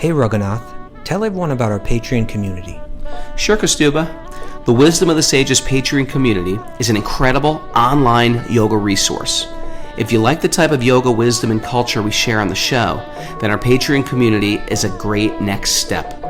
Hey Raghunath, tell everyone about our Patreon community. Sure, Kaustubha. The Wisdom of the Sages Patreon community is an incredible online yoga resource. If you like the type of yoga wisdom and culture we share on the show, then our Patreon community is a great next step.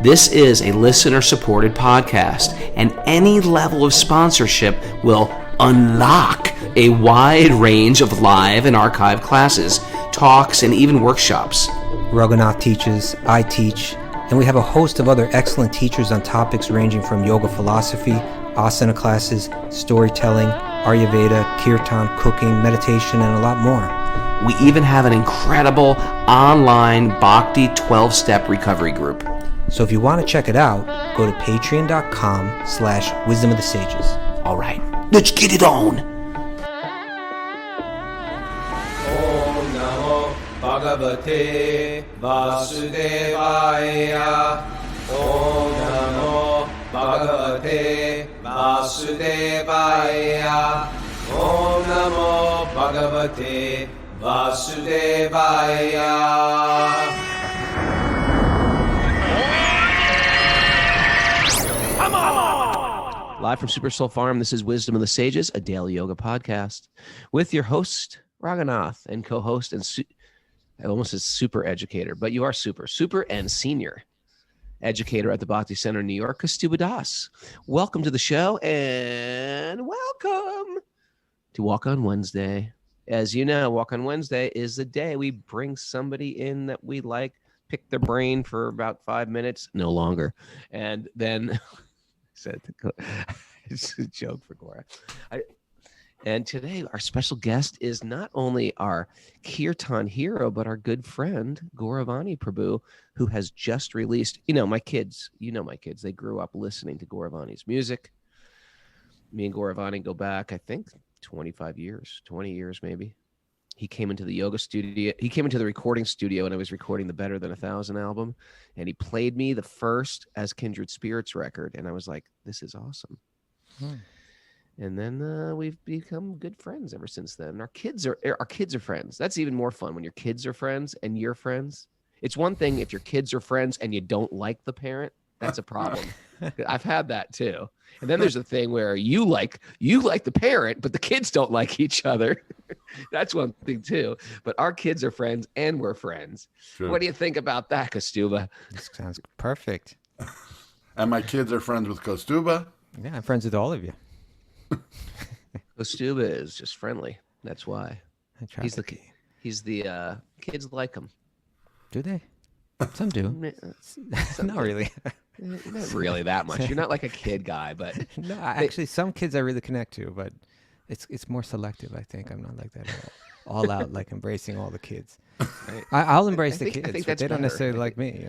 This is a listener-supported podcast, and any level of sponsorship will unlock a wide range of live and archived classes, talks, and even workshops. Raghunath teaches, I teach, and we have a host of other excellent teachers on topics ranging from yoga philosophy, asana classes, storytelling, Ayurveda, kirtan, cooking, meditation, and a lot more. We even have an incredible online Bhakti 12-step recovery group. So if you want to check it out, go to patreon.com/Wisdom of the Sages. All right, let's get it on. Om Namo Bhagavate Vasudevaya. Om Namo Bhagavate Vasudevaya. Om Namo Bhagavate Vasudevaya. Live from Super Soul Farm, this is Wisdom of the Sages, a daily yoga podcast with your host, Raghunath, and co-host and I almost said super educator, but you are super and senior educator at the Bhakti Center in New York, Kaustubha Das. Welcome to the show and welcome to Walk on Wednesday. As you know, Walk on Wednesday is the day we bring somebody in that we like, pick their brain for about 5 minutes, no longer, and then... It's a joke for Gaura. And today our special guest is not only our Kirtan hero, but our good friend, Gaura Vani Prabhu, who has just released, my kids, they grew up listening to Gaura Vani's music. Me and Gaura Vani go back, I think, 20 years maybe. He came into the yoga studio. He came into the recording studio when I was recording the Better Than 1,000 album. And he played me the first As Kindred Spirits record. And I was like, this is awesome. And then we've become good friends ever since then. Our kids are friends. That's even more fun when your kids are friends and you're friends. It's one thing if your kids are friends and you don't like the parent. That's a problem. I've had that too. And then there's a thing where you like the parent, but the kids don't like each other. That's one thing too. But our kids are friends and we're friends. Sure. What do you think about that, Kaustubha? This sounds perfect. And my kids are friends with Kaustubha. Yeah, I'm friends with all of you. Kaustubha is just friendly. That's why. He's the kids like him. Do they? Some do. Not really. Not really that much. You're not like a kid guy, but no, actually, some kids I really connect to, but it's more selective. I think I'm not like that at all out, like embracing all the kids. Right? I'll embrace the kids, but they don't necessarily like me.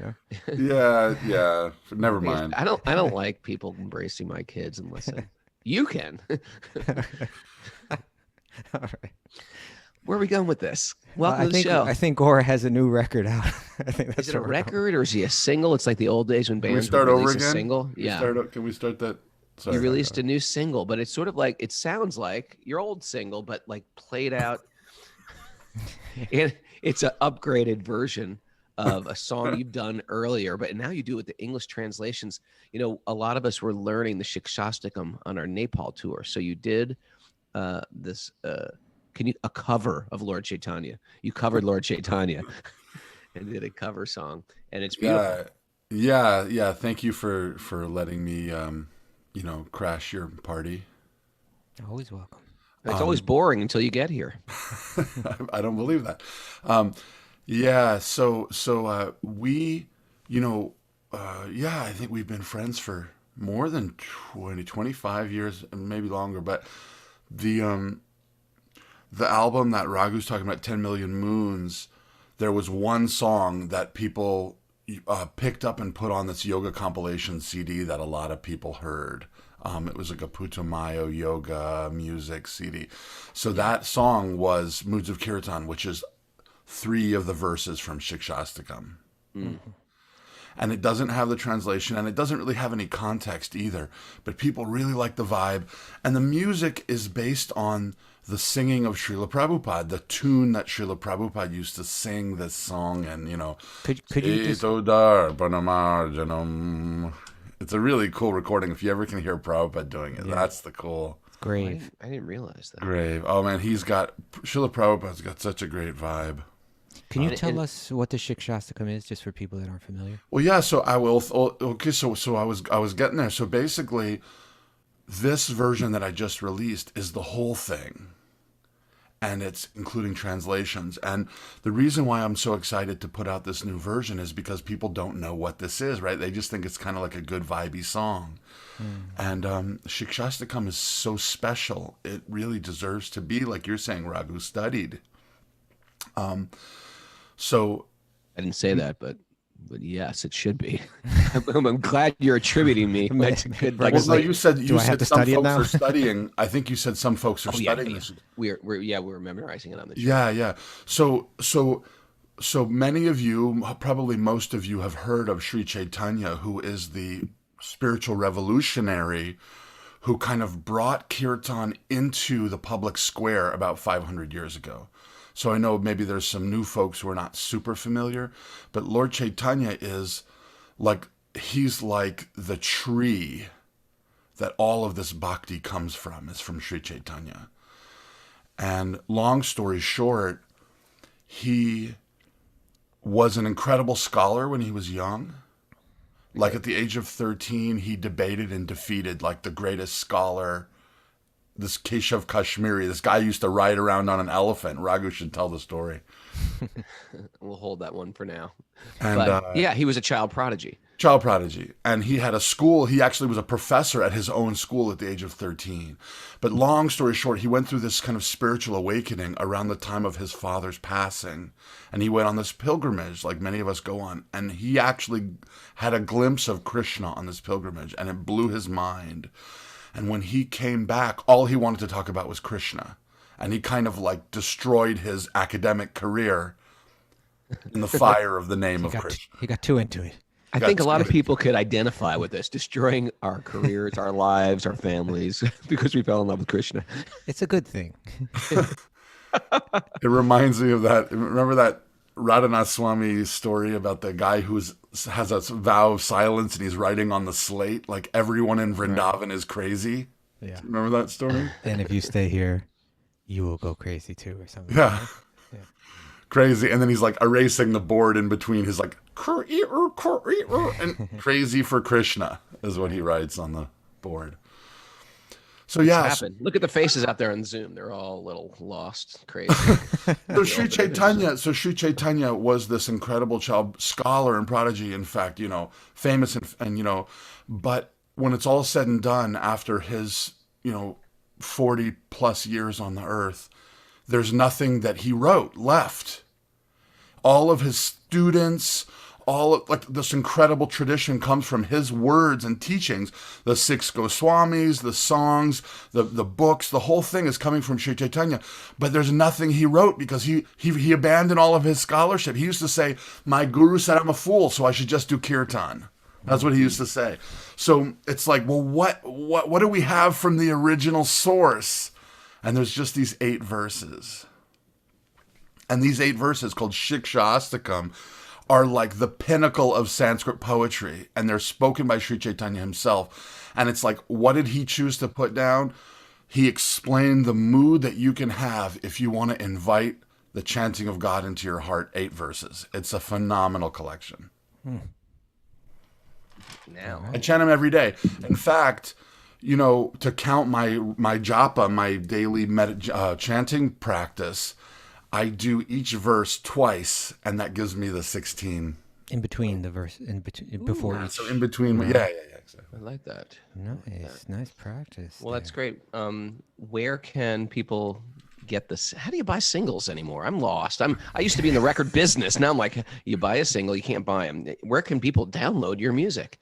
Yeah. Never mind. I don't like people embracing my kids unless you can. All right. Where are we going with this? Welcome to the show. I think Gaura has a new record out. I think that's is it a record or is he a single? It's like the old days when bands would release a single. Yeah. Can we start that? Sorry, you released a new single, but it's sort of like, it sounds like your old single, but like played out. And it's an upgraded version of a song you've done earlier, but now you do it with the English translations. A lot of us were learning the Shikshastakam on our Nepal tour. So you did this... a cover of Lord Chaitanya. You covered Lord Chaitanya and did a cover song, and it's beautiful. Yeah. Thank you for letting me, crash your party. Always welcome. It's always boring until you get here. I don't believe that. So we, I think we've been friends for more than 25 years, maybe longer, but the album that Raghu's talking about, 10 Million Moons, there was one song that people picked up and put on this yoga compilation CD that a lot of people heard. It was like a Putumayo yoga music CD. So that song was Moods of Kirtan, which is 3 of the verses from Shikshastakam. Mm-hmm. And it doesn't have the translation, and it doesn't really have any context either. But people really like the vibe. And the music is based on the singing of Srila Prabhupada, the tune that Srila Prabhupada used to sing this song, and Could you just it's a really cool recording. If you ever can hear Prabhupada doing it, that's the cool. grave? I didn't realize that. Grave. Oh man, Srila Prabhupada's got such a great vibe. Can you tell us what the Shikshastakam is, just for people that aren't familiar? Well, yeah. So I will. Okay. So I was getting there. So basically, this version that I just released is the whole thing, and it's including translations. And the reason why I'm so excited to put out this new version is because people don't know what this is, right? They just think it's kind of like a good vibey song. And Shikshastakam is so special. It really deserves to be, like you're saying, Raghu, studied. So I didn't say that, but yes, it should be. I'm glad you're attributing me. That's a good. well, no, you said I have to some study it folks now? are studying. I think you said some folks are studying this. We're memorizing it on the show. Yeah. So many of you, probably most of you, have heard of Sri Chaitanya, who is the spiritual revolutionary who kind of brought kirtan into the public square about 500 years ago. So I know maybe there's some new folks who are not super familiar, but Lord Chaitanya is he's like the tree that all of this bhakti comes from, is from Sri Chaitanya. And long story short, he was an incredible scholar when he was young. Like at the age of 13, he debated and defeated like the greatest scholar, this Keshav Kashmiri. This guy used to ride around on an elephant. Raghu should tell the story. We'll hold that one for now. And But yeah, he was a child prodigy. Child prodigy. And he had a school. He actually was a professor at his own school at the age of 13. But long story short, he went through this kind of spiritual awakening around the time of his father's passing. And he went on this pilgrimage like many of us go on. And he actually had a glimpse of Krishna on this pilgrimage, and it blew his mind. And when he came back, all he wanted to talk about was Krishna. And he kind of like destroyed his academic career in the fire of the name of Krishna. He got too into it. I think a lot of people could identify with this, destroying our careers, our lives, our families, because we fell in love with Krishna. It's a good thing. It reminds me of that. Remember that Raghunath Swami story about the guy who has a vow of silence and he's writing on the slate, like everyone in Vrindavan is crazy? Yeah. Remember that story? And if you stay here, you will go crazy too, or something. Yeah. Right? Crazy. And then he's like erasing the board in between his like, and crazy for Krishna is what he writes on the board. So yeah. Happened. Look at the faces out there on Zoom. They're all a little lost, crazy. So Sri Chaitanya was this incredible child scholar and prodigy, in fact, famous and but when it's all said and done, after his, 40 plus years on the earth, there's nothing that he wrote left. All of his students, this incredible tradition comes from his words and teachings. The 6 Goswamis, the songs, the books, the whole thing is coming from Sri Chaitanya. But there's nothing he wrote because he abandoned all of his scholarship. He used to say, my guru said I'm a fool, so I should just do kirtan. That's what he used to say. So it's like, well, what do we have from the original source? And there's just these 8 verses. And these 8 verses, called Shikshastakam, are like the pinnacle of Sanskrit poetry. And they're spoken by Sri Chaitanya himself. And it's like, what did he choose to put down? He explained the mood that you can have if you want to invite the chanting of God into your heart. 8 verses. It's a phenomenal collection. Now, I chant them every day. In fact, to count my japa, my daily chanting practice, I do each verse twice, and that gives me the 16. In between the verse, before each. So in between, yeah, exactly. I like that. Nice practice. Well, that's great. Where can people get this? How do you buy singles anymore? I'm lost. I used to be in the record business. Now I'm like, you buy a single, you can't buy them. Where can people download your music?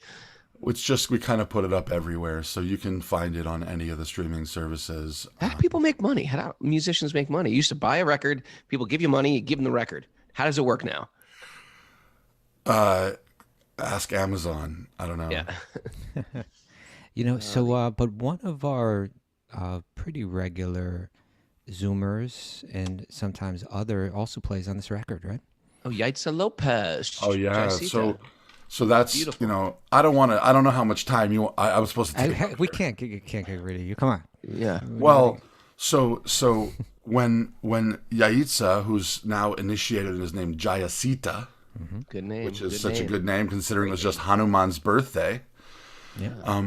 It's just, we kind of put it up everywhere, so you can find it on any of the streaming services. How do people make money? How do musicians make money? You used to buy a record, people give you money, you give them the record. How does it work now? Ask Amazon. I don't know. Yeah. but one of our pretty regular Zoomers and sometimes other also plays on this record, right? Oh, Yaitza Lopez. Oh yeah. Jaisita. So that's Beautiful. I don't want to. I don't know how much time you. I was supposed to take. We can't get rid of you. Come on. Yeah. Well, so when Yaitza, who's now initiated and is named Jayasita, Good name. which is such a good name considering it was just Hanuman's birthday. Yeah.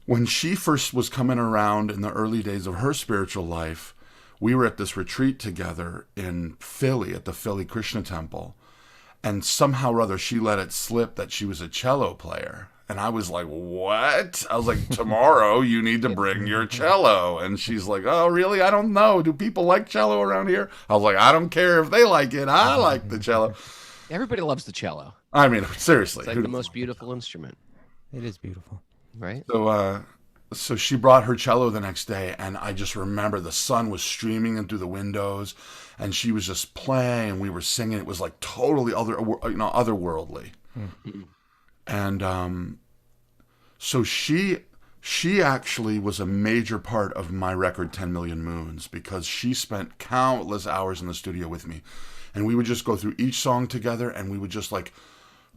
When she first was coming around in the early days of her spiritual life, we were at this retreat together in Philly at the Philly Krishna Temple. And somehow or other, she let it slip that she was a cello player. And I was like, what? I was like, tomorrow you need to bring your cello. And she's like, oh, really? I don't know. Do people like cello around here? I was like, I don't care if they like it. I like the cello. Everybody loves the cello. I mean, seriously. It's like the most beautiful instrument, It is beautiful. right? So she brought her cello the next day, and I just remember the sun was streaming in through the windows, and she was just playing, and we were singing. It was like totally otherworldly. And so she actually was a major part of my record 10 Million Moons, because she spent countless hours in the studio with me, and we would just go through each song together, and we would just like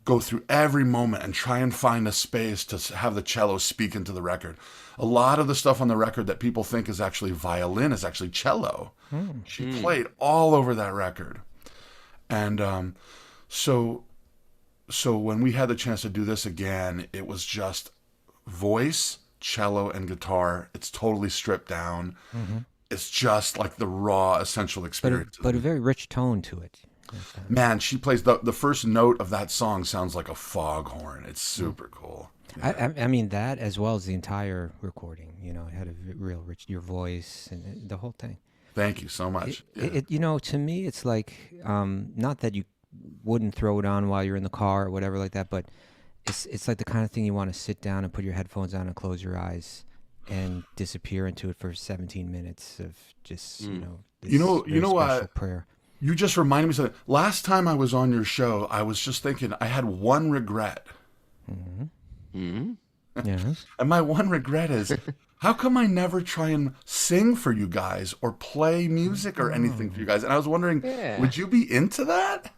go through every moment and try and find a space to have the cello speak into the record. A lot of the stuff on the record that people think is actually violin is actually cello. She played all over that record. And so when we had the chance to do this again, it was just voice, cello, and guitar. It's totally stripped down. It's just like the raw, essential experience. But a very rich tone to it. Man, she plays the first note of that song sounds like a foghorn. It's super cool. I mean, that as well as the entire recording, it had a real rich, your voice and the whole thing. Thank you so much. To me, it's like, not that you wouldn't throw it on while you're in the car or whatever like that, but it's like the kind of thing you want to sit down and put your headphones on and close your eyes and disappear into it for 17 minutes of just, this special prayer. You just reminded me of something. Last time I was on your show, I was just thinking I had one regret. Yes. And my one regret is, how come I never try and sing for you guys or play music or anything for you guys? And I was wondering, would you be into that?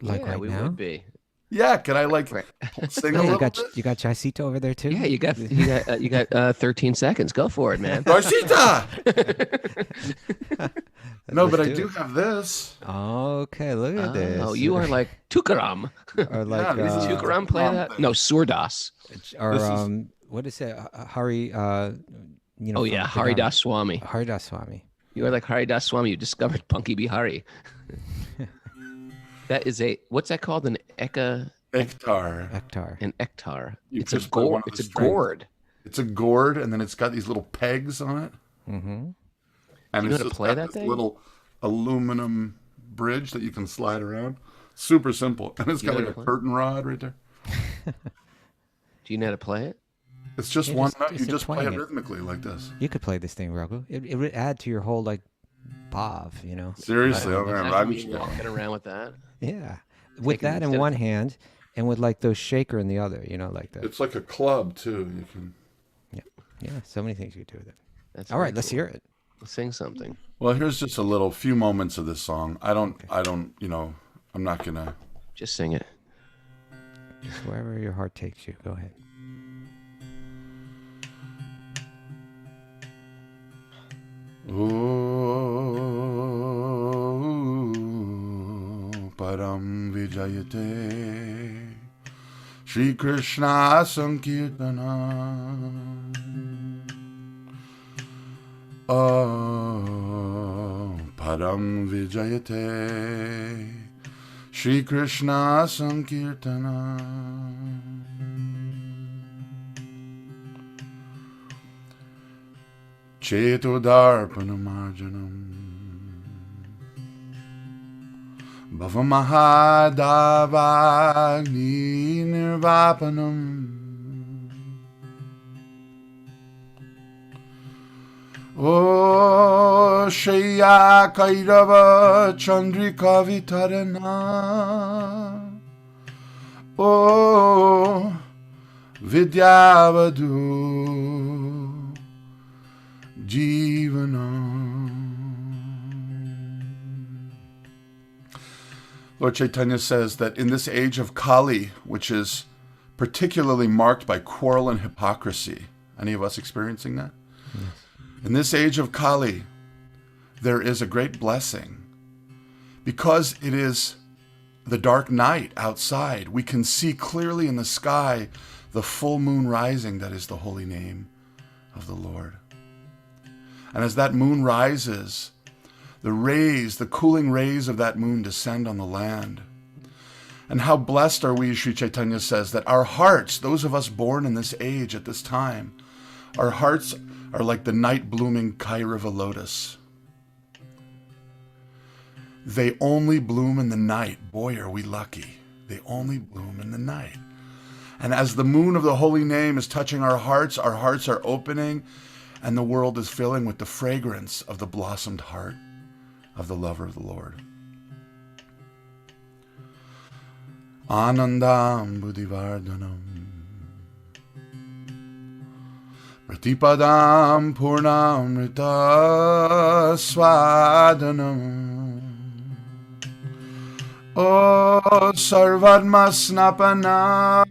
Like yeah, right we now? would be. Yeah, can I sing a little bit? You got Jaisita over there too? Yeah, you got 13 seconds. Go for it, man. Jaisita! No, Let's but I do do it. have this. Okay, look at this. Oh, you are like Tukaram. Or like, this is Tukaram play that? No, Surdas. or what is it? Hari, Oh from yeah, the Haridas Swami. Haridas Swami. You are like Haridas Swami. You discovered Punky Bihari. That is what's that called? An Ektar. Ektar. ektar. You It's a just put one gourd. of the It's a strings. gourd. It's a gourd, and then it's got these little pegs on it. Mm-hmm. And You know it's how to just play got that this thing? little aluminum bridge that you can slide around. Super simple. And it's You got know like how a to play? curtain rod right there. Do you know how to play it? It's just Yeah, one just- note. You just just play it twang it. rhythmically like this. You could play this thing, Raghu. It would add to your whole like bhav, Seriously, oh man, Imagine me Raghu's walking around with that. Yeah. With Taking that in instead of- one hand and with like those shaker in the other, like that. It's like a club too. You can. Yeah, so many things you could do with it. That's All right, very let's cool. hear it. Let's sing something. Well, here's just a few moments of this song. I don't. I'm not gonna. Just sing it. Just wherever your heart takes you. Go ahead. Oh, Param Vijayate Shri Krishna Sankirtana. Oh, Param Vijayate Shri Krishna Sankirtana. Chetodarpanamarjanam Bhavamahadavagni Nirvapanam O Shaya Kairava Chandrika Vitarana O Vidyavadu Jivanam. Lord Chaitanya says that in this age of Kali, which is particularly marked by quarrel and hypocrisy, any of us experiencing that? Yes. In this age of Kali, there is a great blessing. Because it is the dark night outside, we can see clearly in the sky the full moon rising, that is the holy name of the Lord. And as that moon rises, the rays, the cooling rays of that moon descend on the land. And how blessed are we, Sri Chaitanya says, that our hearts, those of us born in this age at this time, our hearts are like the night blooming Kairava lotus. They only bloom in the night. Boy, are we lucky. They only bloom in the night. And as the moon of the holy name is touching our hearts are opening, and the world is filling with the fragrance of the blossomed heart of the lover of the Lord. Anandam buddhivardhanam pratipadam purnamrita swadanam O sarvadma snapanam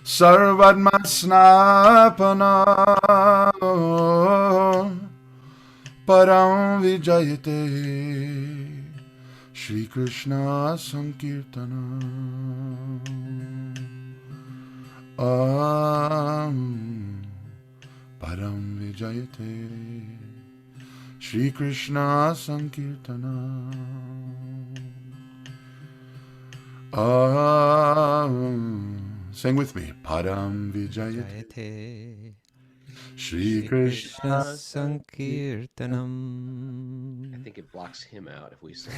sarvadma snapanam param vijayate Shri Krishna Sankirtana Param Vijayate Shri Krishna Sankirtana Sing with me. Param Vijayate Shri Krishna Sankirtanam. I think it blocks him out if we sing.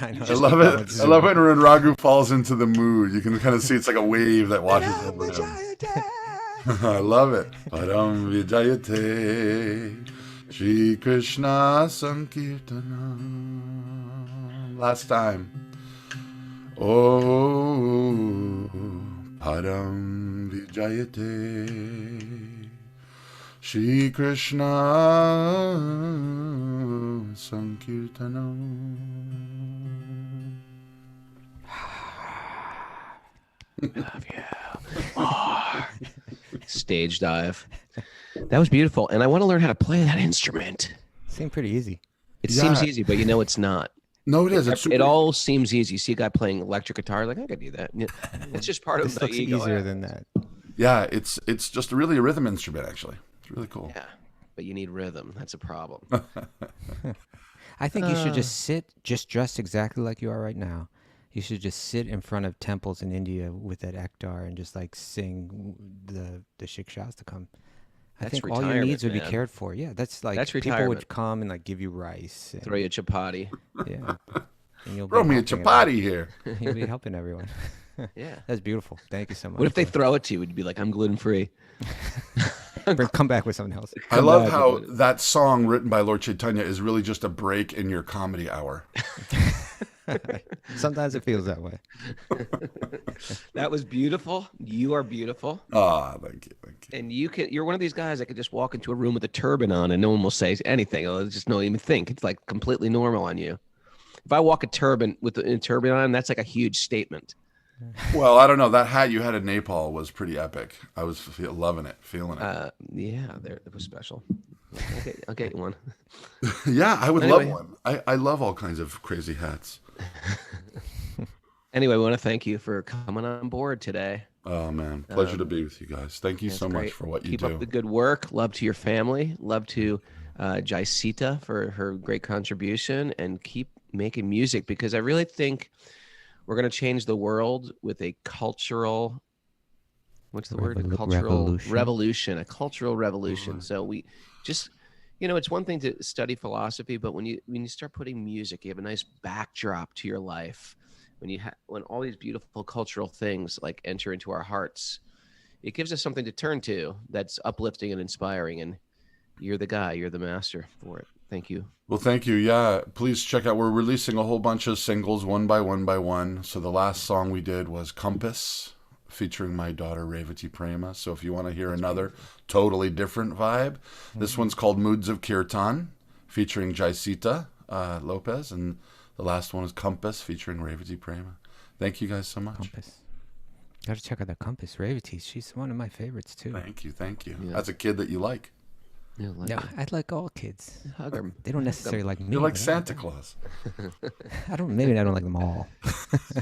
I know. I love it. I love it when Raghu falls into the mood. You can kind of see it's like a wave that washes over him. I love it. Param Vijayate Shri Krishna Sankirtanam. Last time. Oh, Param Vijayate Shri Krishna Sankirtanam. Love you more. Stage dive. That was beautiful. And I want to learn how to play that instrument. Seemed pretty easy. It seems easy, but it's not. No, it is. It all seems easy. You see a guy playing electric guitar, like, I could do that. It's just part of the ego. It's easier than that. Yeah, it's just really a rhythm instrument, actually. It's really cool. Yeah, but you need rhythm. That's a problem. I think you should just dressed exactly like you are right now. You should just sit in front of temples in India with that ektar and just like sing the shikshas to come. I think all your needs would be cared for. Yeah, that's people would come and like give you rice. And, throw you a chapati. Yeah. And you'll throw me a chapati here. You'll be helping everyone. Yeah. That's beautiful. Thank you so much. What if they throw it to you? Would you be like, I'm gluten-free? Come back with something else. I love how that song written by Lord Chaitanya is really just a break in your comedy hour. Sometimes it feels that way. That was beautiful. You are beautiful. Thank you. And you're one of these guys that could just walk into a room with a turban on and no one will say anything. It'll just not even think. It's like completely normal on you. If I walk a turban with a turban on, that's like a huge statement. Well, I don't know. That hat you had in Nepal was pretty epic. I was loving it, feeling it. Yeah, it was special. I'll get you one. Yeah, I would love one. I love all kinds of crazy hats. Anyway, we want to thank you for coming on board today. Oh, man. Pleasure to be with you guys. Thank you so much for what you do. Keep up the good work. Love to your family. Love to Jaisita for her great contribution. And keep making music, because I really think we're going to change the world with a cultural, what's the word? A cultural revolution. A cultural revolution. Oh. So we just, it's one thing to study philosophy, but when you start putting music, you have a nice backdrop to your life. When all these beautiful cultural things like enter into our hearts, it gives us something to turn to that's uplifting and inspiring. And you're the guy, you're the master for it. Thank you. Well, thank you. Yeah, please check out. We're releasing a whole bunch of singles one by one. So the last song we did was Compass, featuring my daughter Revati Prema. So if you want to hear another totally different vibe, this one's called Moods of Kirtan, featuring Jaisita. Lopez, and the last one is Compass featuring Revati Prema. Thank you guys so much. Compass. Got to check out the Compass. Revati, she's one of my favorites too. Thank you. Yeah. As a kid that you like. Yeah, I like all kids. Hug 'em. They don't necessarily like me. You're like but Santa Claus. Maybe I don't like them all.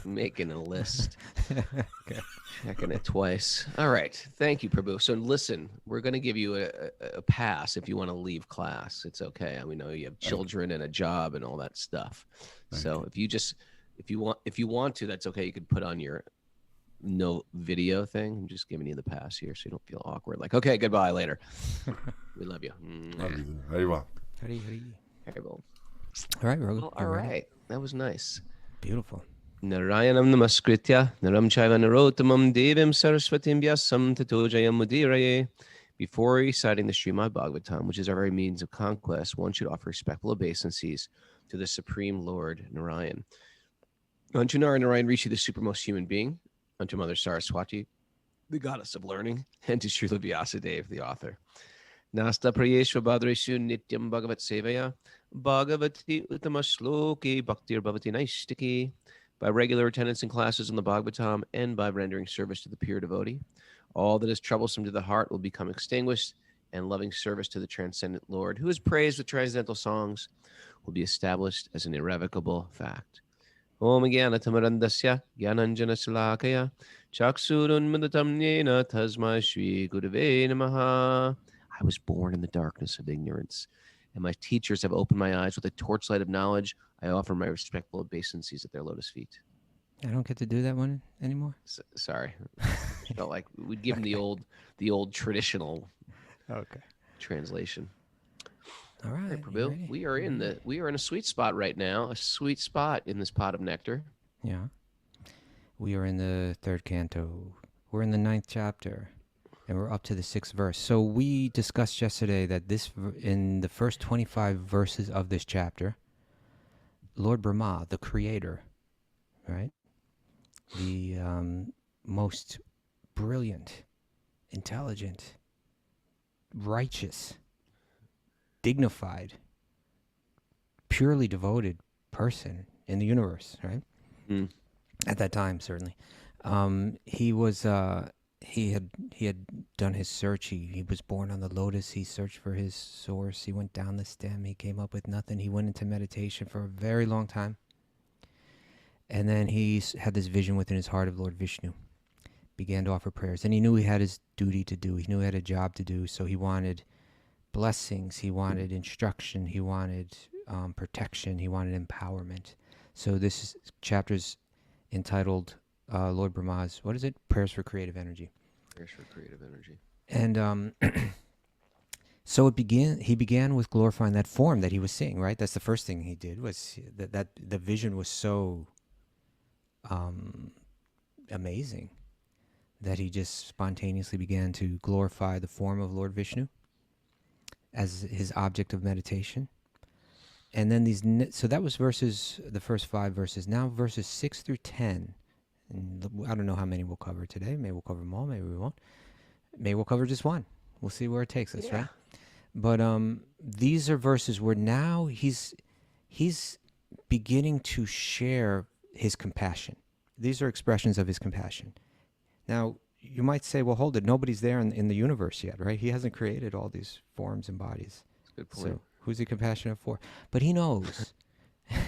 Making a list. Okay. Checking it twice. All right. Thank you, Prabhu. So listen, we're going to give you a pass if you want to leave class. It's okay. We know you have children and a job and all that stuff. So if you want to, that's okay. You could put on your no video thing. I'm just giving you the pass here so you don't feel awkward. Like, okay, goodbye later. We love you. Love you. Very well. Hari. Terrible. All right, Raghu. Well, all right. That was nice. Beautiful. Narayanam namaskritya naram chaiva narotamam devim saraswatim vyasam tato jayam mudiraye. Before reciting the Srimad Bhagavatam, which is our very means of conquest, one should offer respectful obeisances to the Supreme Lord Narayan. Unto Narayan Rishi, the supermost human being, unto Mother Saraswati, the goddess of learning, and to Srila Vyasadeva, the author. Nasta prayeshva bhadreshu nityam bhagavat sevaya bhagavati uttama shloki bhaktir bhavati naistiki. By regular attendance in classes on the Bhagavatam and by rendering service to the pure devotee, all that is troublesome to the heart will become extinguished, and loving service to the transcendent Lord, who is praised with transcendental songs, will be established as an irrevocable fact. Om Gyanatamrandasya Gyananjana Salakaya Chaksurun Mudatam Nena Tasma Shri Gurave Namaha. I was born in the darkness of ignorance, and my teachers have opened my eyes with a torchlight of knowledge. I offer my respectful obeisances at their lotus feet. I don't get to do that one anymore. Sorry, felt like we'd give them the old traditional translation. All right, Hey, Prabhu, we are in a sweet spot right now. A sweet spot in this pot of nectar. Yeah. We are in the third canto. We're in the 9th chapter, and we're up to the 6th verse. So we discussed yesterday that in the first 25 verses of this chapter, Lord Brahma, the creator, right? The most brilliant, intelligent, righteous, dignified, purely devoted person in the universe, right? At that time, certainly. He was he had done his search. He was born on the lotus. He searched for his source. He went down the stem. He came up with nothing. He went into meditation for a very long time. And then he had this vision within his heart of Lord Vishnu. Began to offer prayers. And he knew he had his duty to do. He knew he had a job to do. So he wanted blessings. He wanted instruction. He wanted protection. He wanted empowerment. So this chapter's entitled Lord Brahma's, what is it? Prayers for Creative Energy. Prayers for Creative Energy. And so he began with glorifying that form that he was seeing, right? That's the first thing he did, was that the vision was so amazing that he just spontaneously began to glorify the form of Lord Vishnu as his object of meditation. And then so that was the first 5 verses. Now verses 6 through 10. And I don't know how many we'll cover today. Maybe we'll cover them all. Maybe we won't. Maybe we'll cover just one. We'll see where it takes us, right? But these are verses where now he's beginning to share his compassion. These are expressions of his compassion. Now, you might say, well, hold it. Nobody's there in the universe yet, right? He hasn't created all these forms and bodies. That's a good point. So who's he compassionate for? But he knows.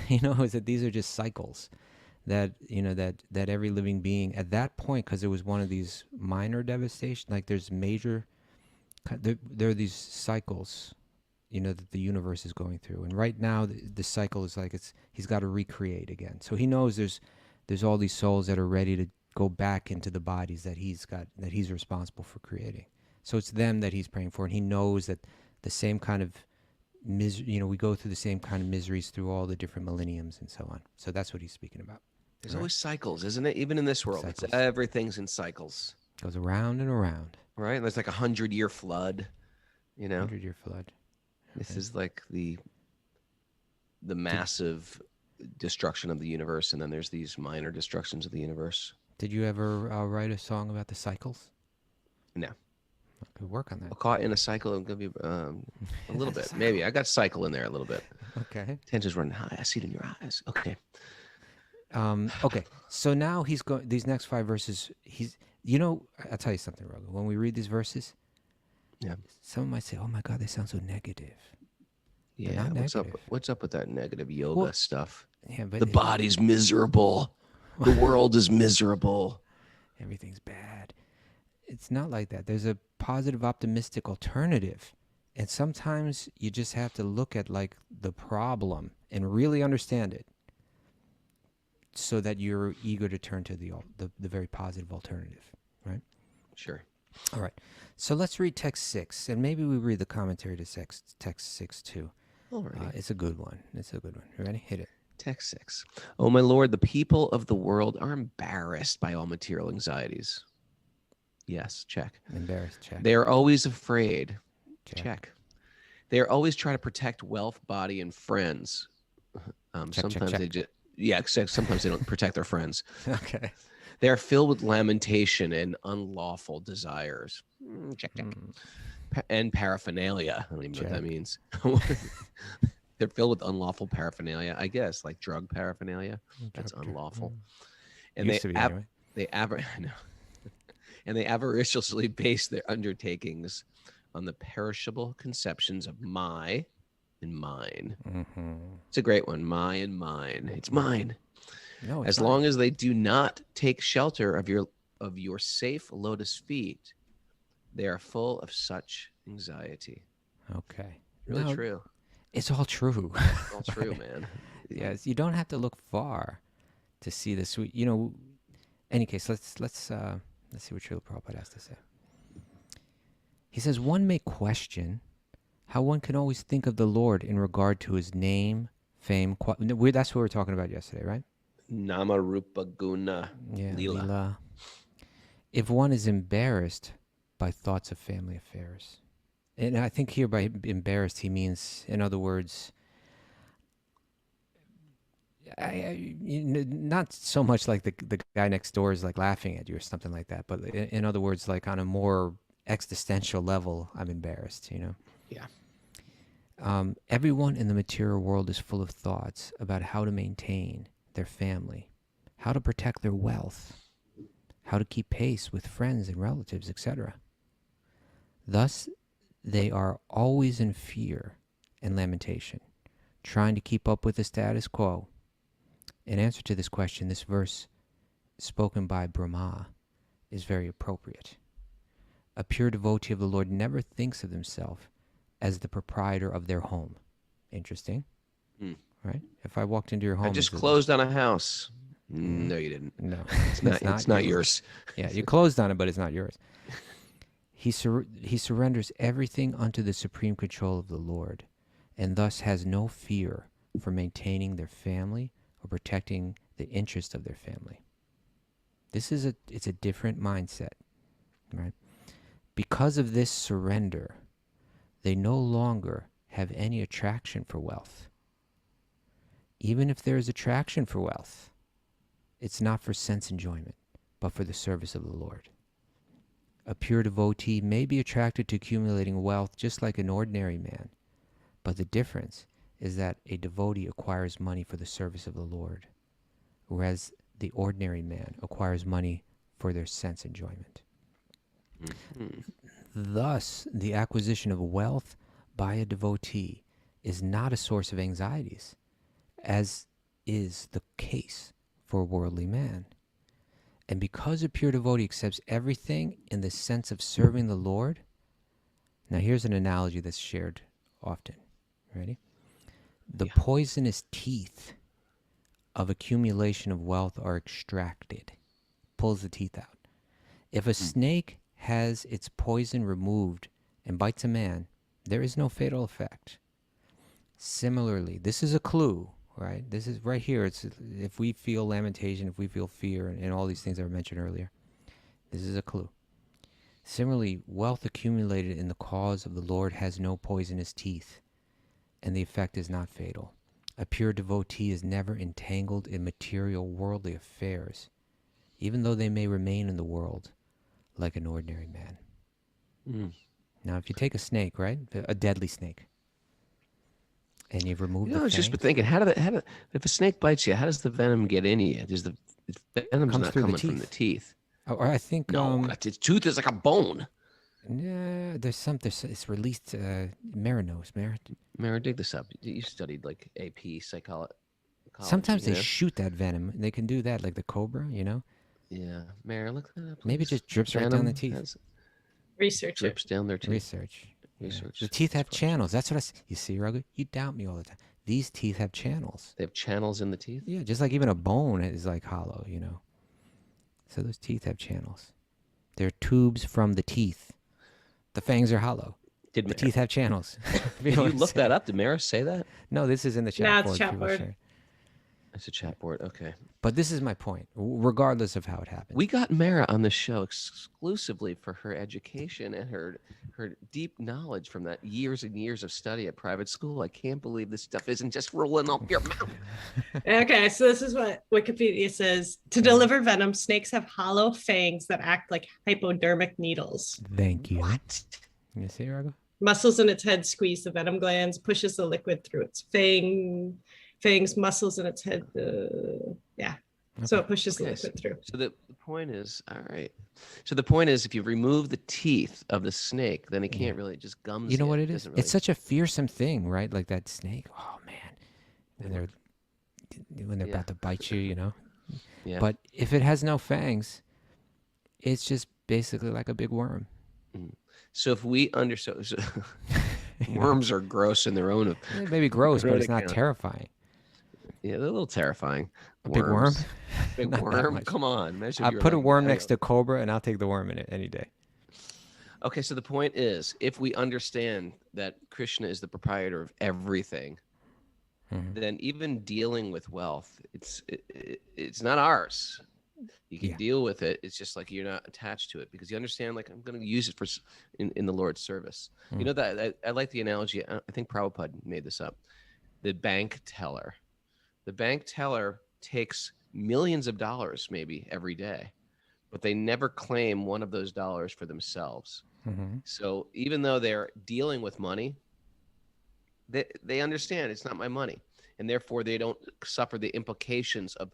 He knows that these are just cycles. That that every living being at that point, because it was one of these minor devastation, like there are these cycles, that the universe is going through, and right now the cycle is like he's got to recreate again. So he knows there's all these souls that are ready to go back into the bodies that he's responsible for creating. So it's them that he's praying for, and he knows that the same kind of we go through the same kind of miseries through all the different millenniums and so on. So that's what he's speaking about. There's always cycles, isn't it? Even in this world, everything's in cycles. Goes around and around. Right? There's like 100-year flood, 100-year flood. This is like the massive destruction of the universe, and then there's these minor destructions of the universe. Did you ever write a song about the cycles? No. Could work on that. Caught in a cycle of gonna be a little bit. Maybe I got cycle in there a little bit. Okay. Tension's running high. I see it in your eyes. Okay. Okay. So now he's going. These next 5 verses. I'll tell you something, Raghu. When we read these verses, Yeah. someone might say, "Oh my God, they sound so negative." They're Yeah. not What's up? negative. What's up with that negative yoga Well, stuff? Yeah, but The body's miserable. The world is miserable. everything's bad. It's not like that. There's a positive, optimistic alternative. And sometimes you just have to look at like the problem and really understand it so that you're eager to turn to the very positive alternative, right? Sure. All right. So let's read text 6, and maybe we read the commentary to text 6 too. Alrighty. It's a good one. You ready? Hit it. Text 6. Oh, my Lord, the people of the world are embarrassed by all material anxieties. Yes, check. Embarrassed, check. They are always afraid. Check. They are always trying to protect wealth, body, and friends. Sometimes they just, sometimes they don't protect their friends. Okay. They are filled with lamentation and unlawful desires. Check. And paraphernalia. I don't even know what that means. They're filled with unlawful paraphernalia, I guess, like drug paraphernalia. That's unlawful. And and they avariciously base their undertakings on the perishable conceptions of my and mine. Mm-hmm. It's a great one. My and mine. It's mine. No, it's as not. long as they do not take shelter of your safe lotus feet, they are full of such anxiety. Okay. Really true. It's all true. All true, man. Yes, you don't have to look far to see the sweet. Any case, let's see what Srila Prabhupada has to say. He says, one may question how one can always think of the Lord in regard to his name, fame. That's what we were talking about yesterday, right? Nama Rupa Guna Lila. If one is embarrassed by thoughts of family affairs. And I think here by embarrassed, he means, in other words, not so much like the guy next door is like laughing at you or something like that, but in other words, like on a more existential level, I'm embarrassed, Yeah. Everyone in the material world is full of thoughts about how to maintain their family, how to protect their wealth, how to keep pace with friends and relatives, etc. Thus, they are always in fear and lamentation, trying to keep up with the status quo. In answer to this question, this verse spoken by Brahma is very appropriate. A pure devotee of the Lord never thinks of himself as the proprietor of their home. Interesting, right? If I walked into your home... I just closed on a house. No, you didn't. No, it's not yours. Yeah, you closed on it, but it's not yours. He surrenders everything unto the supreme control of the Lord, and thus has no fear for maintaining their family or protecting the interest of their family. It's a different mindset, right? Because of this surrender, they no longer have any attraction for wealth. Even if there is attraction for wealth, it's not for sense enjoyment, but for the service of the Lord. A pure devotee may be attracted to accumulating wealth just like an ordinary man, but the difference is that a devotee acquires money for the service of the Lord, whereas the ordinary man acquires money for their sense enjoyment. Mm-hmm. Thus, the acquisition of wealth by a devotee is not a source of anxieties, as is the case for a worldly man. And because a pure devotee accepts everything in the sense of serving the Lord, now here's an analogy that's shared often. Ready? The poisonous teeth of accumulation of wealth are extracted. Pulls the teeth out. If a snake has its poison removed and bites a man, there is no fatal effect. Similarly, this is a clue, right? This is right here. It's if we feel lamentation, if we feel fear, and all these things that were mentioned earlier, this is a clue. Similarly, wealth accumulated in the cause of the Lord has no poisonous teeth, and the effect is not fatal. A pure devotee is never entangled in material worldly affairs, even though they may remain in the world like an ordinary man. Mm. Now, if you take a snake, right, a deadly snake, and you remove You know, the I was just fangs, thinking, if a snake bites you, how does the venom get in you? The venom's comes not through the coming from the teeth. teeth. Or I think No, its tooth is like a bone. yeah, it's released merinose. Mara, dig this up. You studied like AP psychology. Sometimes they You know? shoot that venom. They can do that, like the cobra, you know. Yeah, Mara, look that up, please. Maybe it just drips right down the teeth. Research it. Drips down their teeth. Research. Yeah. Research. The teeth have this channels. That's what you see, Raghu. You doubt me all the time. These teeth have channels. They have channels in the teeth. Yeah, just like even a bone is like hollow, you know. So those teeth have channels. They're tubes from the teeth. The fangs are hollow. Did The teeth have channels. Did you look that up? Did Mara say that? No, this is in the chat Nah, board. it's chat people board. share. It's a chat board. Okay. But this is my point, regardless of how it happened. We got Mara on the show exclusively for her education and her deep knowledge from that years and years of study at private school. I can't believe this stuff isn't just rolling off your mouth. Okay, so this is what Wikipedia says. To deliver venom, snakes have hollow fangs that act like hypodermic needles. Thank you. What? You see, Raghu? Muscles in its head squeeze the venom glands, pushes the liquid through its fangs, muscles in its head. Yeah. So it pushes the Okay, liquid through. So the point is, all right. So the point is, if you remove the teeth of the snake, then it can't really just gums. You know what it is? doesn't really- It's such a fearsome thing, right? Like that snake. Oh man, when they're Yeah. about to bite you, you know. Yeah. But if it has no fangs, it's just basically like a big worm. So if we worms are gross in their own. It may be gross, but Right it's not account. terrifying. Yeah, they're a little terrifying. A big worm? Big Not that worm. much. Come on, imagine I if you were put a like worm that. next to Cobra, and I'll take the worm in it any day. Okay, so the point is, if we understand that Krishna is the proprietor of everything, then even dealing with wealth, it's not ours. You can deal with it. It's just like you're not attached to it because you understand. Like I'm going to use it for in the Lord's service. You know that I like the analogy. I think Prabhupada made this up. The bank teller. The bank teller takes millions of dollars maybe every day, but they never claim one of those dollars for themselves. So even though they're dealing with money, they understand it's not my money, and therefore they don't suffer the implications of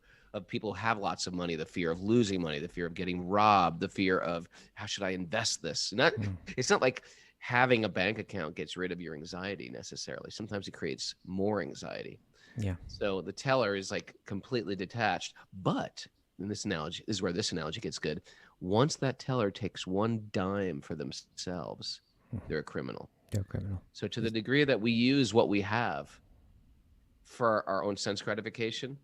people who have lots of money, the fear of losing money, the fear of getting robbed, the fear of how should I invest this? It's not like having a bank account gets rid of your anxiety necessarily. Sometimes it creates more anxiety. Yeah. So the teller is like completely detached. But in this analogy, this is where this analogy gets good. Once that teller takes one dime for themselves, they're a criminal. They're a criminal. So to the degree that we use what we have for our own sense gratification,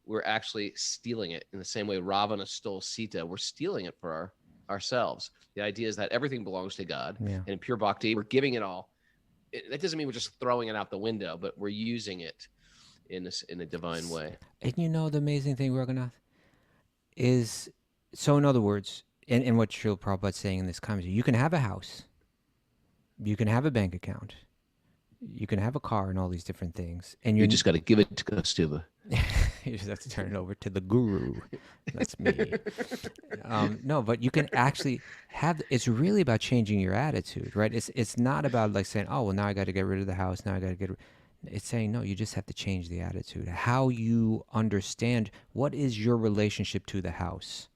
we're actually stealing it in the same way Ravana stole Sita. We're stealing it for ourselves. The idea is that everything belongs to God, and in pure bhakti, we're giving it all. That doesn't mean we're just throwing it out the window, but we're using it in a divine way. And you know the amazing thing, Raghunath, is so in other words, and what Srila Prabhupada's saying in this commentary, you can have a house, you can have a bank account, you can have a car and all these different things, and You just got to give it to Kaustubha. you just have to turn it over to the guru. That's me. No, but you can actually have. It's really about changing your attitude, right? It's not about like saying, "Oh, well, now I got to get rid of the house. Now I got to get." It's saying, no, you just have to change the attitude. How you understand what is your relationship to the house.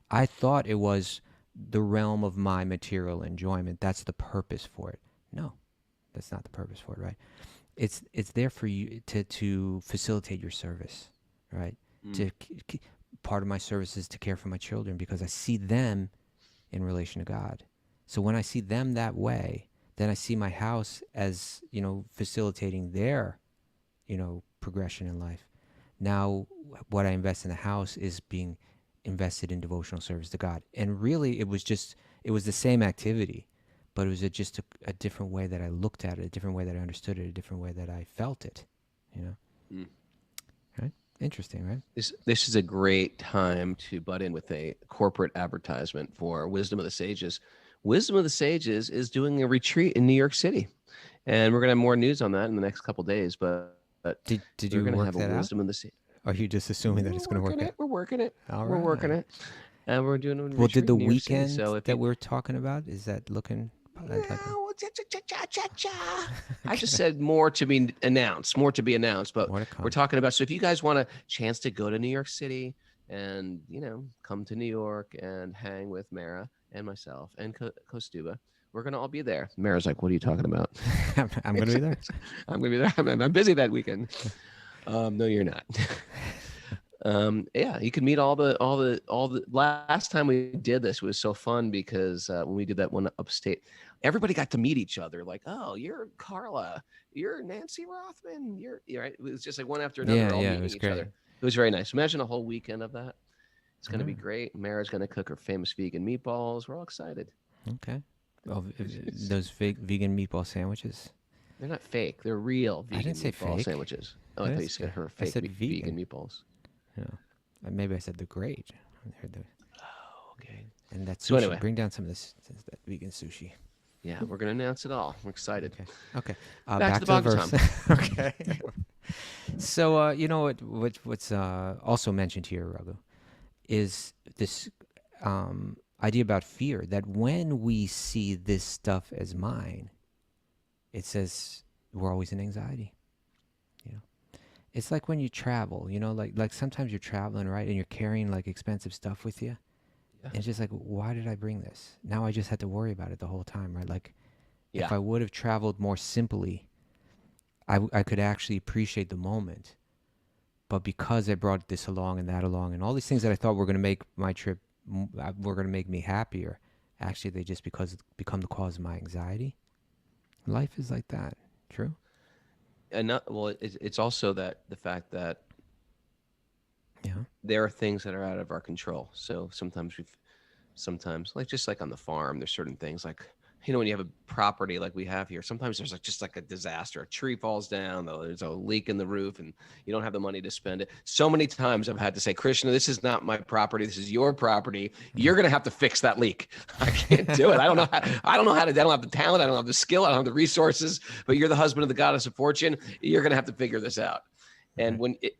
I thought it was the realm of my material enjoyment. That's the purpose for it. No, that's not the purpose for it, right? It's there for you to facilitate your service, right? Part of my service is to care for my children because I see them in relation to God. So when I see them that way, then I see my house as, facilitating their, progression in life. Now, what I invest in the house is being invested in devotional service to God. And really, it was the same activity, but it was just a different way that I looked at it, a different way that I understood it, a different way that I felt it, Right? Interesting, right? This is a great time to butt in with a corporate advertisement for Wisdom of the Sages. Wisdom of the Sages is doing a retreat in New York City, and we're going to have more news on that in the next couple of days. But did you we're going to work have that a out? Wisdom of the Sages. Are you just assuming that it's going to work out? We're working it. All We're working right. it, and we're doing a Well, retreat did the in New York City. weekend So if that you- we're talking about, is that looking I just said more to be announced, but More to come. we're talking about. So if you guys want a chance to go to New York City and, come to New York and hang with Mara and myself and Kaustubha, we're going to all be there. Mara's like, what are you talking about? I'm going to be there. I'm going to be there. I'm busy that weekend. No, you're not. Yeah, you can meet all the last time we did this was so fun because when we did that one upstate, everybody got to meet each other. Like, oh, you're Carla, you're Nancy Rothman, you're right. It was just like one after another, all meeting each other. It was very nice. Imagine a whole weekend of that. It's going to be great. Mara's going to cook her famous vegan meatballs. We're all excited. Okay. Oh, those vegan meatball sandwiches. They're not fake. They're real vegan I didn't say meatball fake. sandwiches. Oh, I thought you said her fake vegan meatballs. Yeah. Maybe I said they're great. I heard the. Oh, okay. And that's sushi. So anyway. Bring down some of that vegan sushi. Yeah, we're going to announce it all. We're excited. Okay. Back to the verse. Okay. So, what's also mentioned here, Raghu, is this idea about fear, that when we see this stuff as mine, it says we're always in anxiety. It's like when you travel, like sometimes you're traveling, right? And you're carrying like expensive stuff with you. Yeah. And it's just like, why did I bring this? Now I just had to worry about it the whole time, right? Like if I would have traveled more simply, I could actually appreciate the moment. But because I brought this along and that along and all these things that I thought were going to make my trip, were going to make me happier, actually they just become the cause of my anxiety. Life is like that. True? And it's also the fact that there are things that are out of our control. So sometimes like just like on the farm, there's certain things like, when you have a property like we have here, sometimes there's just like a disaster. A tree falls down, there's a leak in the roof, and you don't have the money to spend it. So many times I've had to say, Krishna, this is not my property. This is your property. You're going to have to fix that leak. I can't do it. I don't know how to. I don't have the talent. I don't have the skill. I don't have the resources. But you're the husband of the goddess of fortune. You're going to have to figure this out. And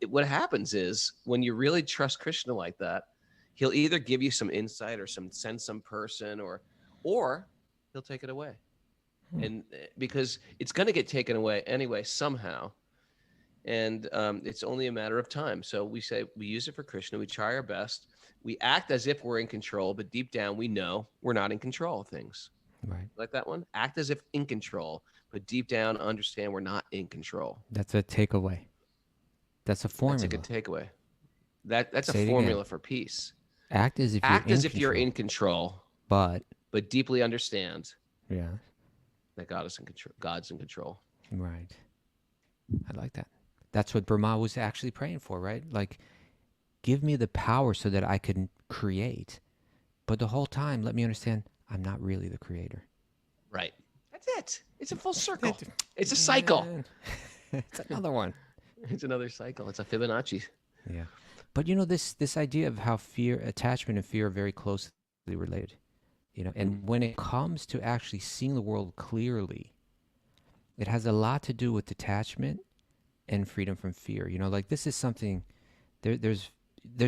what happens is when you really trust Krishna like that, he'll either give you some insight or send some person or he'll take it away. And because it's going to get taken away anyway, somehow. And it's only a matter of time. So we use it for Krishna. We try our best. We act as if we're in control, but deep down we know we're not in control of things. Right. Like that one? Act as if in control, but deep down understand we're not in control. That's a takeaway. That's a formula. That's a good takeaway. That's a formula for peace. Act as if you're in control, but deeply understand that God's in control. Right. I like that. That's what Brahma was actually praying for, right? Like, give me the power so that I can create. But the whole time, let me understand I'm not really the creator. Right. That's it. It's a full circle. It's a cycle. It's another one. It's another cycle. It's a Fibonacci. Yeah. But this idea of how attachment and fear are very closely related. And when it comes to actually seeing the world clearly, it has a lot to do with detachment and freedom from fear. Like this is something, there's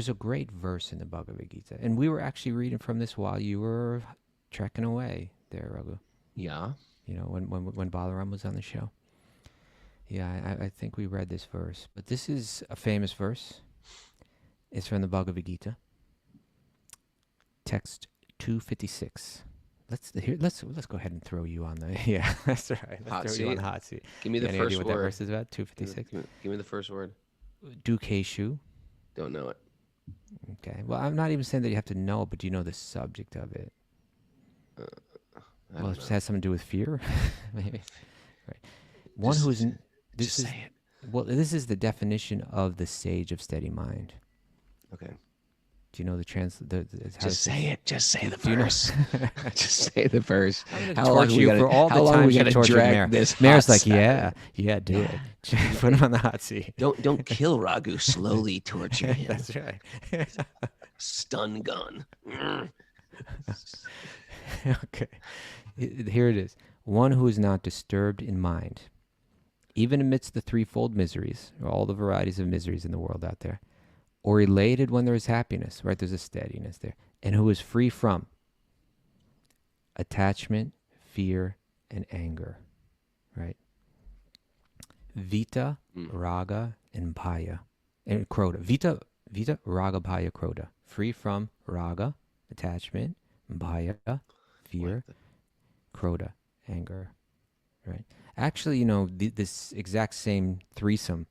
a great verse in the Bhagavad Gita. And we were actually reading from this while you were trekking away there, Raghu. Yeah. When Balaram was on the show. Yeah, I think we read this verse. But this is a famous verse. It's from the Bhagavad Gita. Text 256. Let's go ahead and throw you on the that's right. Let's throw you on the hot seat. Give me the first what word. That verse is about? 256. Give me the first word. Dukeshu. Don't know it. Okay. Well, I'm not even saying that you have to know it, but do you know the subject of it? It just has something to do with fear, maybe. Right. One who is. Just say it. Well, this is the definition of the sage of steady mind. Okay. Do you know just say it. Just say the verse. Just say the verse. How long we got to drag this? Mayor's like, yeah, do it. Put him on the hot seat. Don't kill Raghu. Slowly torture him. That's right. Stun gun. Okay. Here it is. One who is not disturbed in mind, even amidst the threefold miseries, or all the varieties of miseries in the world out there, or elated when there is happiness, right? There's a steadiness there. And who is free from attachment, fear, and anger, right? Vita, raga, and bhaya, and krodha. Vita, raga, bhaya, krodha. Free from raga, attachment, bhaya, fear, krodha, anger, right? Actually, you know, this exact same threesome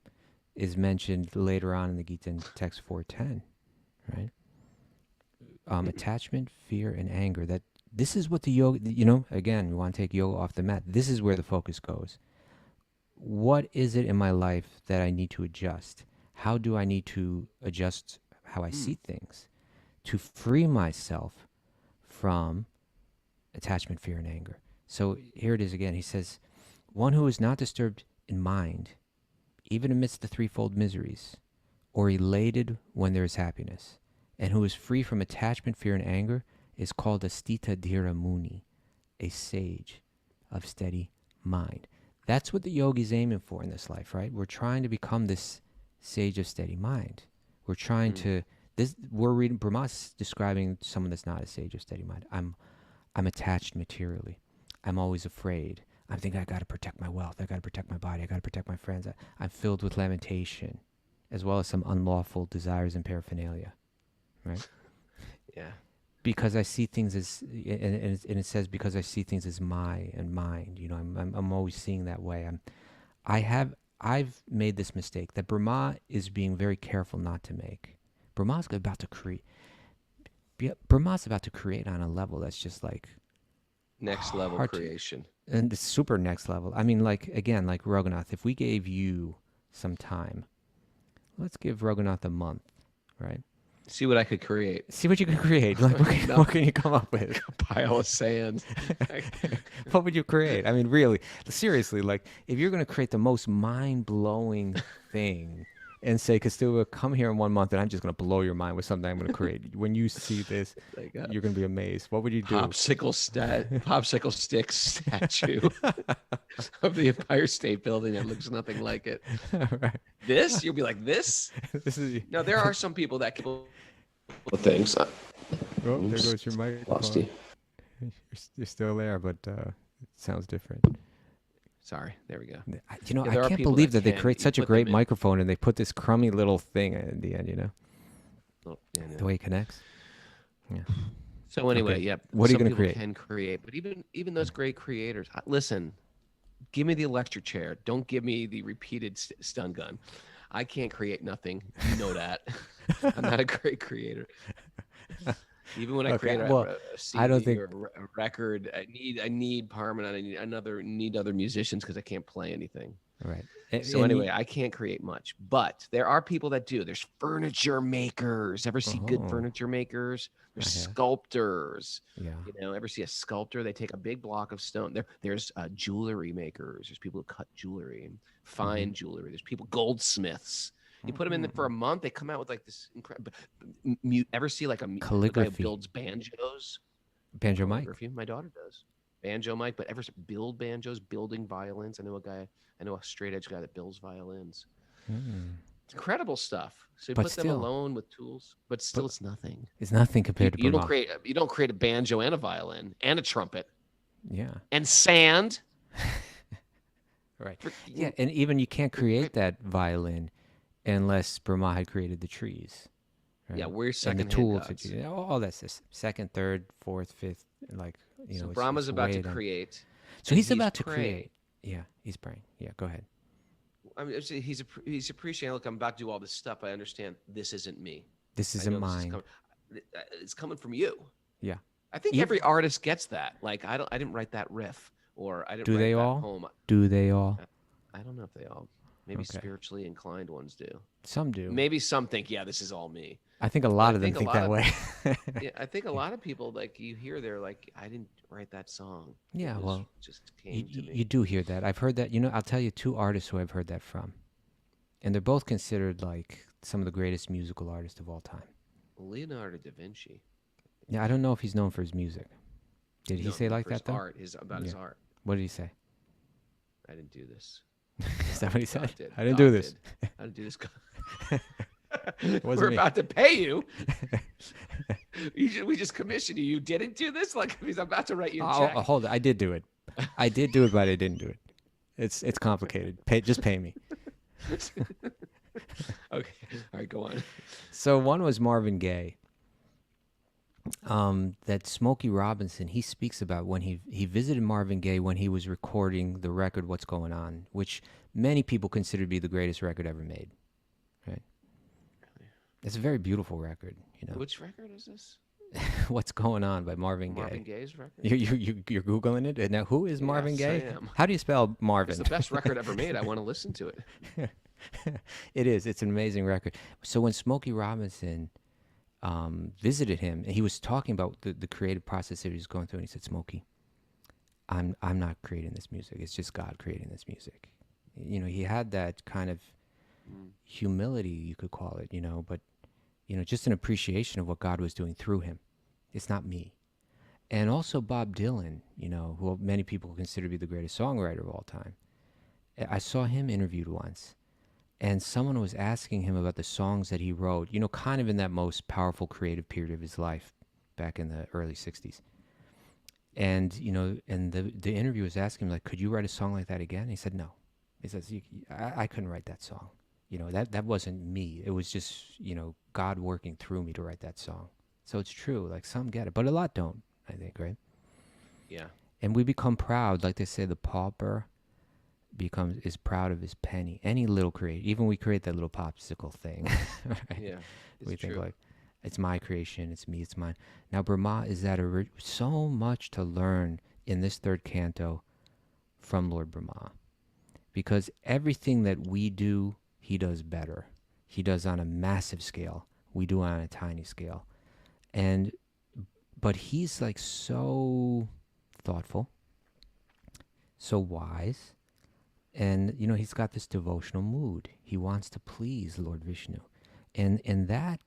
is mentioned later on in the Gita in text 410, right? Attachment, fear, and anger. That this is what the yoga, you know, again, we want to take yoga off the mat. This is where the focus goes. What is it in my life that I need to adjust? How do I need to adjust how I see things to free myself from attachment, fear, and anger? So here it is again. He says, one who is not disturbed in mind, even amidst the threefold miseries, or elated when there is happiness, and who is free from attachment, fear, and anger, is called a stita dhira muni, a sage of steady mind. That's what the yogi's aiming for in this life, right? We're trying to become this sage of steady mind. We're trying to, we're reading, Brahma's describing someone that's not a sage of steady mind. I'm attached materially. I'm always afraid. I'm thinking I got to protect my wealth. I got to protect my body. I got to protect my friends. I'm filled with lamentation, as well as some unlawful desires and paraphernalia, right? Yeah. Because I see things as, and it says, because I see things as my and mind. You know, I'm always seeing that way. I've made this mistake that Brahma is being very careful not to make. Brahma's about to create on a level that's just like Next level creation. And the super next level. I mean, like, again, like Raghunath, if we gave you some time, let's give Raghunath a month, right? See what I could create. See what you can create. Like, what can you come up with? A pile of sand. What would you create? I mean, really, seriously, like, if you're going to create the most mind-blowing thing and say, Kaustubha, come here in 1 month and I'm just going to blow your mind with something I'm going to create. When you see this, you're going to be amazed. What would you do? Popsicle stick statue of the Empire State Building that looks nothing like it. Right. This? You'll be like, this? This is... No, there are some people that can... Things. Oh, there goes your microphone. Lost you. You're still there, but it sounds different. Sorry, there we go. You know, Yeah, I can't believe that they create such a great microphone and they put this crummy little thing in the end, you know? Oh, yeah, the way it connects. Yeah. So anyway, Okay. yeah. What are you some going to people create? Can create, but even those great creators, listen, give me the electric chair. Don't give me the repeated stun gun. I can't create nothing. You know that. I'm not a great creator. Even when I create a CD I don't think... or a record, I need Parliament. I need other musicians because I can't play anything. Right. So anyway, I can't create much, but there are people that do. There's furniture makers. Ever see good furniture makers? There's sculptors. Yeah. You know, ever see a sculptor? They take a big block of stone. There's jewelry makers. There's people who cut jewelry, fine jewelry. There's people, goldsmiths. You put them in there for a month, they come out with like this incredible. Ever see like a guy who builds banjos? Banjo Mike. My daughter does. Banjo Mike, but ever build banjos, building violins. I know a straight edge guy that builds violins. It's incredible stuff. So you put them alone with tools, but still it's nothing. It's nothing compared to you don't create a banjo and a violin and a trumpet. Yeah. And sand. Right. Yeah, and even you can't create that violin unless Brahma had created the trees. Right? Yeah, we're second and the tools. All that's this second, third, fourth, fifth, like, you know. So Brahma's about to create. So he's about to create. Yeah, he's praying. Yeah, go ahead. I mean, he's appreciating. Look, I'm about to do all this stuff. I understand this isn't me. This isn't mine. It's coming from you. Yeah. I think every artist gets that. Like, I didn't write that riff, or I didn't do write they that all? poem. Do they all? I don't know if they all. Maybe spiritually inclined ones do. Some do. Maybe some think, yeah, this is all me. I think a lot of them think that way. Yeah, I think a lot of people, like, you hear, they're like, I didn't write that song. Yeah, well, just came to me. You do hear that. I've heard that. You know, I'll tell you two artists who I've heard that from, and they're both considered like some of the greatest musical artists of all time. Leonardo da Vinci. Yeah, I don't know if he's known for his music. Did he say like that though? His art. What did he say? I didn't do this. Is that what he said? I didn't God do this. I didn't do this. We're about to pay you. We just commissioned you. You didn't do this? Like, he's about to write you a check. Hold it. I did do it. I did do it, but I didn't do it. It's complicated. Just pay me. Okay. All right, go on. So one was Marvin Gaye. That Smokey Robinson, he speaks about when he visited Marvin Gaye when he was recording the record What's Going On, which many people consider to be the greatest record ever made. Right? It's a very beautiful record, you know. Which record is this? What's Going On by Marvin Gaye. Marvin Gaye's record? You're Googling it? Now, who is Marvin Yes, Gaye? I am. How do you spell Marvin? It's the best record ever made. I want to listen to it. It is. It's an amazing record. So when Smokey Robinson visited him, and he was talking about the creative process that he was going through, and he said, "Smokey, I'm not creating this music. It's just God creating this music." You know, he had that kind of humility, you could call it, you know, but, you know, just an appreciation of what God was doing through him. It's not me. And also Bob Dylan, you know, who many people consider to be the greatest songwriter of all time. I saw him interviewed once, and someone was asking him about the songs that he wrote, you know, kind of in that most powerful creative period of his life back in the early 60s. And, you know, and the interviewer was asking him, like, could you write a song like that again? And he said, no. He says, I couldn't write that song. You know, that wasn't me. It was just, you know, God working through me to write that song. So it's true. Like, some get it, but a lot don't, I think, right? Yeah. And we become proud. Like they say, the pauper is proud of his penny. Any little even we create that little popsicle thing. Right? Yeah. We It's think true. like, it's my creation, it's me, it's mine. Now, Brahma is that so much to learn in this third canto from Lord Brahma. Because everything that we do, he does better. He does on a massive scale. We do on a tiny scale. But he's like so thoughtful, so wise, and, you know, he's got this devotional mood. He wants to please Lord Vishnu. And that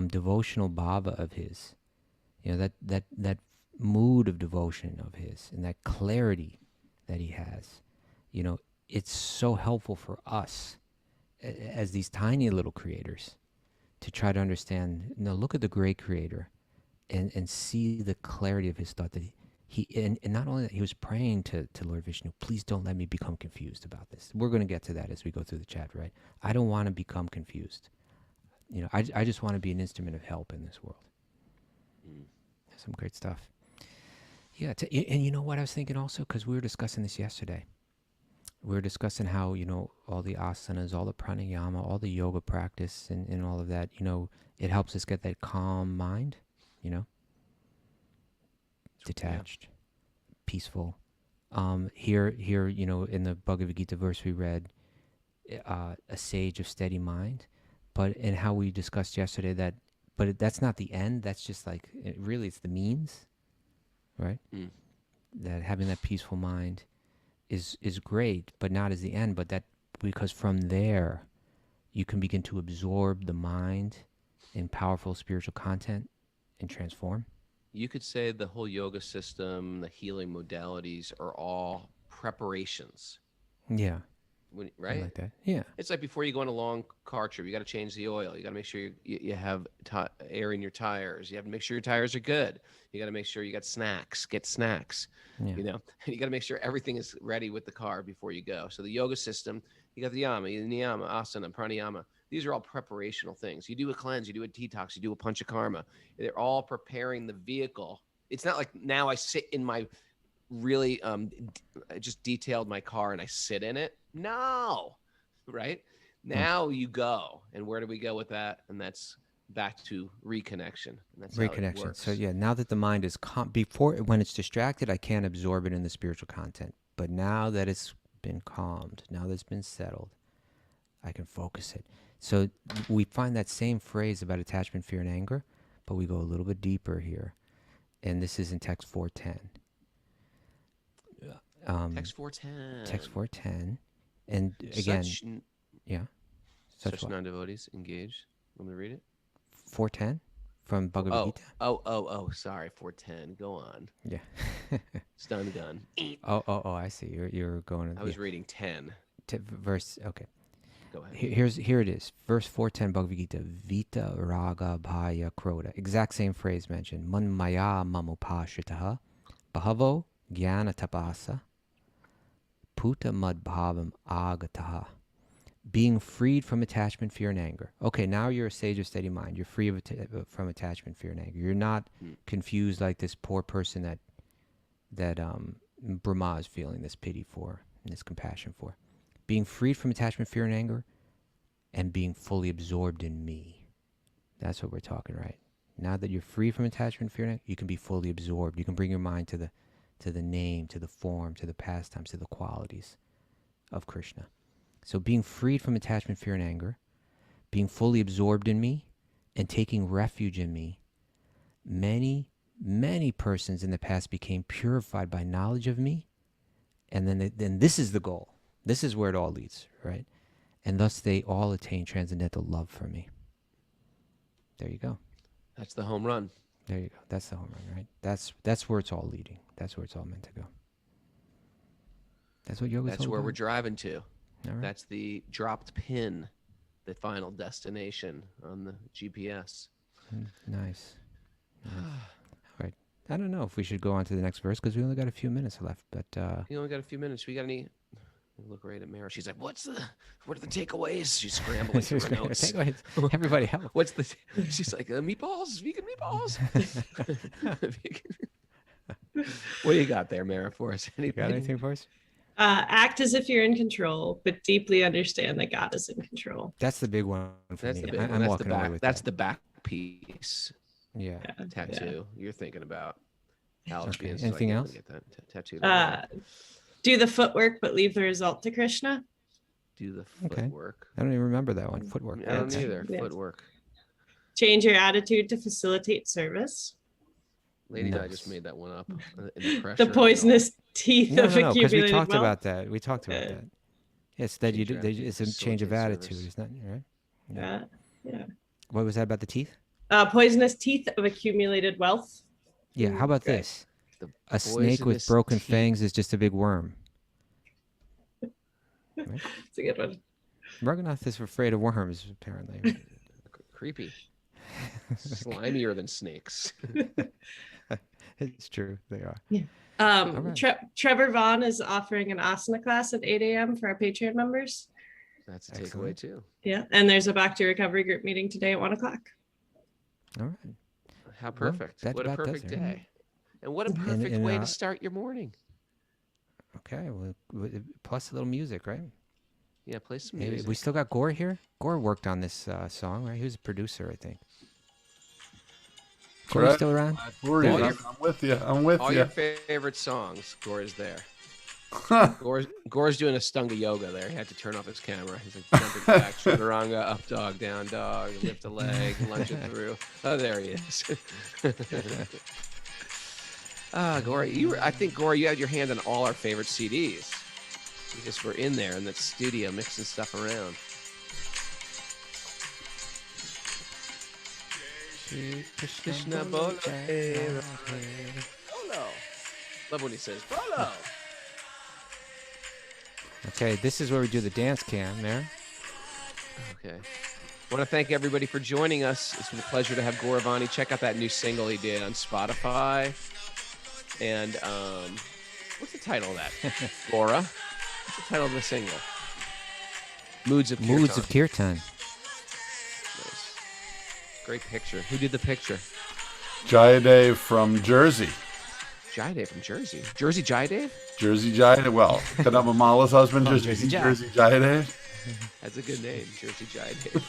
devotional bhava of his, you know, that mood of devotion of his, and that clarity that he has, you know, it's so helpful for us as these tiny little creators to try to understand, you know, look at the great creator and see the clarity of his thought, that and not only that, he was praying to Lord Vishnu, please don't let me become confused about this. We're going to get to that as we go through the chat, right? I don't want to become confused. You know, I just want to be an instrument of help in this world. Some great stuff. Yeah, and you know what I was thinking also, because we were discussing this yesterday. We were discussing how, you know, all the asanas, all the pranayama, all the yoga practice and all of that, you know, it helps us get that calm mind, you know, detached, peaceful. Here, you know, in the Bhagavad Gita verse we read, a sage of steady mind, but in how we discussed yesterday but that's not the end. That's just like, really, it's the means, right? That having that peaceful mind is great, but not as the end. But that, because from there, you can begin to absorb the mind in powerful spiritual content and transform. You could say the whole yoga system, the healing modalities are all preparations. Yeah. Right? I like that. Yeah. It's like before you go on a long car trip, you got to change the oil. You got to make sure you have air in your tires. You have to make sure your tires are good. You got to make sure you got snacks. Get snacks. Yeah. You know, you got to make sure everything is ready with the car before you go. So the yoga system, you got the yama, niyama, asana, pranayama. These are all preparational things. You do a cleanse, you do a detox, you do a panchakarma. They're all preparing the vehicle. It's not like now I sit in my really just detailed my car and I sit in it. No, right? Now you go. And where do we go with that? And that's back to reconnection. And that's how it works. So yeah, now that the mind is before, when it's distracted, I can't absorb it in the spiritual content. But now that it's been calmed, now that it's been settled, I can focus it. So we find that same phrase about attachment, fear, and anger, but we go a little bit deeper here. And this is in text 410. Text 410. Text 410. And again, such non-devotees engaged. Want me to read it? 410 from Bhagavad Gita. Oh, sorry, 410. Go on. Yeah. Stun gun. Oh, I see. You're going. I was reading 10. Verse. Okay. Go ahead. Here it is. Verse 410 Bhagavad Gita. Vita raga bhaya kroda. Exact same phrase mentioned. Man maya mamupashitaha. Bahavo jnana tapasa, puta madbhavam agataha. Being freed from attachment, fear, and anger. Okay, now you're a sage of steady mind. You're free from attachment, fear, and anger. You're not confused like this poor person that Brahma is feeling this pity for and this compassion for. Being freed from attachment, fear, and anger, and being fully absorbed in me. That's what we're talking, right? Now that you're free from attachment, fear, and anger, you can be fully absorbed. You can bring your mind to the name, to the form, to the pastimes, to the qualities of Krishna. So being freed from attachment, fear, and anger, being fully absorbed in me, and taking refuge in me. Many, many persons in the past became purified by knowledge of me, and then this is the goal. This is where it all leads, right? And thus they all attain transcendental love for me. There you go. That's the home run. There you go. That's the home run, right? That's where it's all leading. That's where it's all meant to go. That's what yoga's all That's where about. we're driving to. All right. That's the dropped pin, the final destination on the GPS. Nice. All right. I don't know if we should go on to the next verse because we only got a few minutes left. But You only got a few minutes. We got any? Look right at Mara. She's like, what are the takeaways? She's scrambling through her notes. Takeaways. Everybody help. She's like, meatballs, vegan meatballs. What do you got there, Mara, for us? You got anything for us? Act as if you're in control, but deeply understand that God is in control. That's the big one for That's me. the big one. I'm That's walking the back. away with That's that. the back piece Yeah. tattoo you're thinking about. Alex Okay. being Anything like, else? Get that tattooed. Do the footwork, but leave the result to Krishna. Do the Okay. footwork. I don't even remember that one. Footwork. I don't Okay. either. Yeah. Footwork. Change your attitude to facilitate service. Lady and I Nice. just made that one up. In the pressure The of it poisonous teeth No, of because we accumulated talked wealth. about that. We talked about that. It's that you Change do. your It's a attitude, change of facilitate attitude. service. It's not right. Yeah. What was that about the teeth? Poisonous teeth of accumulated wealth. Yeah. How about Right. this? The A snake with poisonous broken teeth. fangs is just a big worm. It's a good one. Raghunath is afraid of worms, apparently. Creepy. Slimier than snakes. It's true. They are. Um, right. Trevor Vaughn is offering an asana class at 8 a.m. for our Patreon members. That's a takeaway Excellent. too. Yeah, and there's a Bhakti recovery group meeting today at 1 o'clock. All right. How perfect. that What a about does perfect it. day. And what a perfect way to uh, start your morning. Okay. Well, plus a little music, right? Yeah, play some Hey, music. we still got Gaura here. Gaura worked on this song, right? He was a producer, I think. Gaura, you Correct. still around? Worry, All I'm, your- I'm with you. I'm with All you. your favorite songs, Gore's there. Gore's doing a stunga yoga there. He had to turn off his camera. He's like jumping back, chaturanga, up dog, down dog, lift a leg, lunge it through. Oh, there he is. Gore, I think Gore, you had your hand on all our favorite CDs. You just were in there in that studio mixing stuff around. Krishna Bolo. Bolo. Love when he says Bolo. Okay, this is where we do the dance cam there. Okay. I want to thank everybody for joining us. It's been a pleasure to have Gaura Vani. Check out that new single he did on Spotify. And what's the title of that? Gaura? What's the title of the single? Moods of Kirtan. Moods of Kirtan. Nice. Great picture. Who did the picture? Jayadev from Jersey. Jayadev from Jersey. Jersey Jayadev? Jersey Jayadev. Well, Kadamba Mala's husband, Oh, Jersey Jersey Jai. Jayadev. That's a good name, Jersey Jayadev.